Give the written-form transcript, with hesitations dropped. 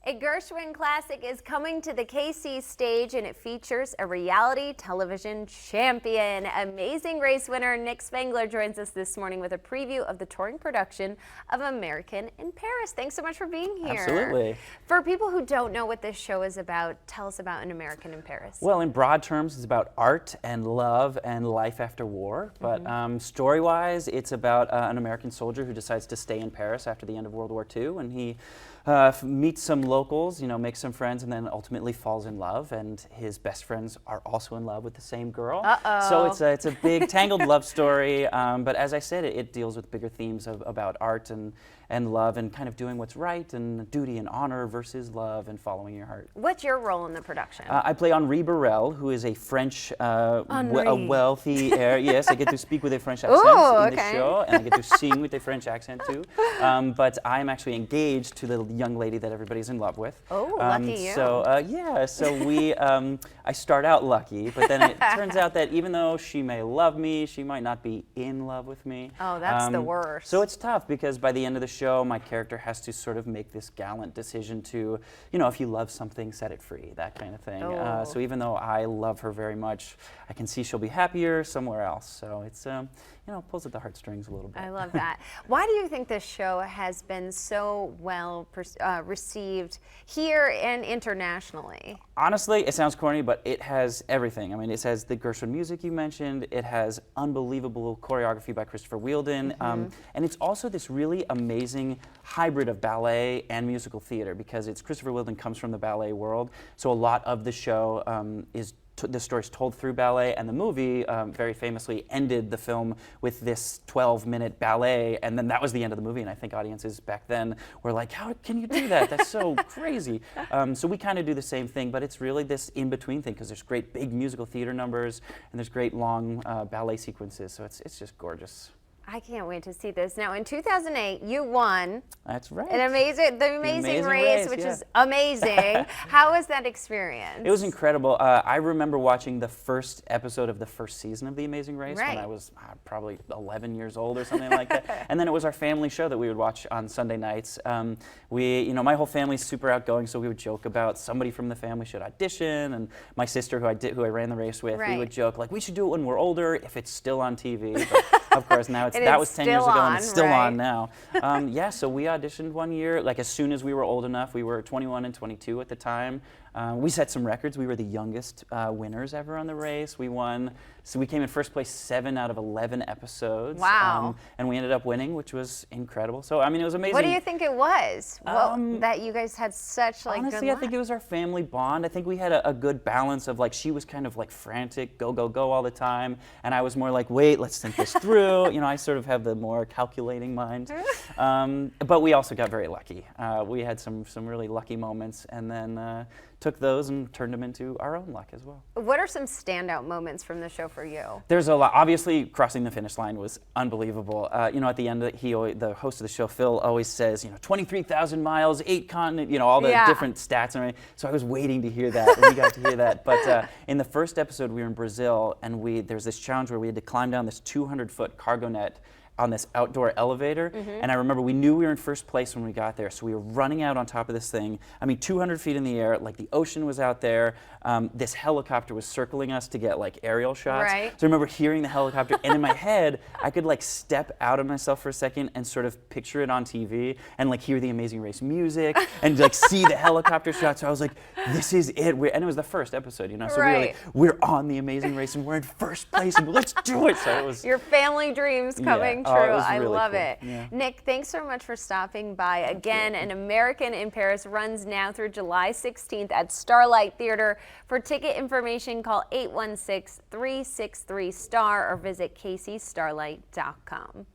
A Gershwin classic is coming to the KC stage, and it features a reality television champion. Amazing Race winner Nick Spangler joins us this morning with a preview of the touring production of American in Paris. Thanks so much for being here. Absolutely. For people who don't know what this show is about, tell us about An American in Paris. Well, in broad terms, it's about art and love and life after war. But story-wise, it's about an American soldier who decides to stay in Paris after the end of World War II, and he meets some locals, makes some friends, and then ultimately falls in love. And his best friends are also in love with the same girl. So it's a big tangled love story. But as I said, it deals with bigger themes about art and love and kind of doing what's right and duty and honor versus love and following your heart. What's your role in the production? I play Henri Borel, who is a French, a wealthy heir. Yes, I get to speak with a French accent in the show, and I get to sing with a French accent too. But I'm actually engaged to the young lady that everybody's in love with. Oh, lucky you. So we, I start out lucky, but then it turns out that even though she may love me, she might not be in love with me. Oh, that's the worst. So it's tough because by the end of the show, my character has to sort of make this gallant decision to, if you love something, set it free, that kind of thing. So even though I love her very much, I can see she'll be happier somewhere else. So it's, pulls at the heartstrings a little bit. I love that. Why do you think this show has been so well received here and internationally? Honestly, it sounds corny, but it has everything. I mean, it has the Gershwin music you mentioned. It has unbelievable choreography by Christopher Wheeldon. And it's also this really amazing hybrid of ballet and musical theater because Christopher Wheeldon comes from the ballet world. So a lot of the show the story's told through ballet, and the movie very famously ended the film with this 12-minute ballet, and then that was the end of the movie, and I think audiences back then were like, how can you do that? That's so crazy. So we kind of do the same thing, but it's really this in-between thing, because there's great big musical theater numbers, and there's great long ballet sequences, so it's just gorgeous. I can't wait to see this. Now, in 2008, you won. That's right. The Amazing Race, which is amazing. How was that experience? It was incredible. I remember watching the first episode of the first season of The Amazing Race when I was probably 11 years old or something like that. And then it was our family show that we would watch on Sunday nights. My whole family's super outgoing, so we would joke about somebody from the family should audition, and my sister, who I ran the race with, we would joke like, we should do it when we're older if it's still on TV. But of course, now that was 10 years ago, and it's still on now. So we auditioned one year, like as soon as we were old enough. We were 21 and 22 at the time. We set some records. We were the youngest winners ever on the race. We won, so we came in first place 7 out of 11 episodes. Wow. And we ended up winning, which was incredible. So, I mean, it was amazing. What do you think it was? That you guys had such honestly, good luck? I think it was our family bond. I think we had a good balance of she was kind of frantic, go, go, go all the time. And I was more like, wait, let's think this through. I sort of have the more calculating mind. But we also got very lucky. We had some really lucky moments, and then took those and turned them into our own luck as well. What are some standout moments from the show for you? There's a lot. Obviously, crossing the finish line was unbelievable. At the end, the host of the show, Phil, always says, 23,000 miles, 8 continents, all the different stats and everything. So I was waiting to hear that, and we got to hear that. But in the first episode, we were in Brazil, and there was this challenge where we had to climb down this 200-foot cargo net on this outdoor elevator, and I remember we knew we were in first place when we got there, so we were running out on top of this thing. 200 feet in the air, the ocean was out there. This helicopter was circling us to get aerial shots. Right. So I remember hearing the helicopter, and in my head, I could step out of myself for a second and sort of picture it on TV and hear the Amazing Race music and see the helicopter shots. So I was like, this is it. And it was the first episode, So we're on the Amazing Race and we're in first place and let's do it. So it was your family dreams coming true. I love it. Yeah. Nick, thanks so much for stopping by. Again, An American in Paris runs now through July 16th at Starlight Theatre. For ticket information, call 816-363-STAR or visit kcstarlight.com.